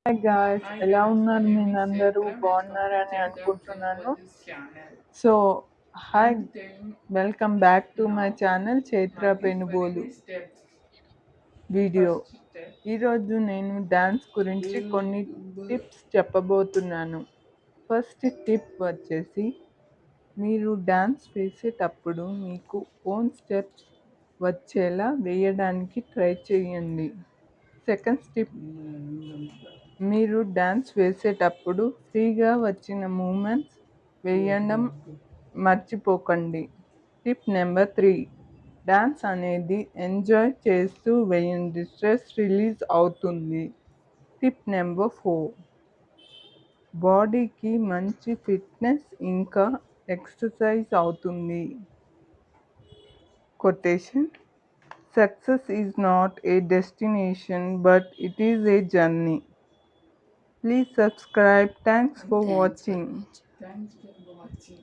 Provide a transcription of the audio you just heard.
Hi guys, Hi ఎలా guys, my ఉన్నారు? name is మీరందరూ Chaitra. Welcome to బాగున్నారని Chaitra అనుకుంటున్నాను. Prinbo's channel. So hi, And then welcome back to my now channel Chaitra my very Penubolu first step, video. first step ఈరోజు నేను dance గురించి కొన్ని tips చెప్పబోతున్నాను. ఫస్ట్ టిప్ వచ్చేసి, మీరు డ్యాన్స్ వేసేటప్పుడు మీకు ఓన్ స్టెప్స్ వచ్చేలా వేయడానికి ట్రై చేయండి. సెకండ్ టిప్, మీరు డ్యాన్స్ వేసేటప్పుడు ఫ్రీగా వచ్చిన మూమెంట్స్ వేయడం మర్చిపోకండి. టిప్ నెంబర్ 3, డ్యాన్స్ అనేది ఎంజాయ్ చేస్తూ వేయండి, స్ట్రెస్ రిలీజ్ అవుతుంది. టిప్ నెంబర్ 4, బాడీకి మంచి ఫిట్నెస్ ఇంకా ఎక్సర్సైజ్ అవుతుంది. Quotation: success is not a destination but it is a journey. Please subscribe. Thanks for watching. thanks for watching.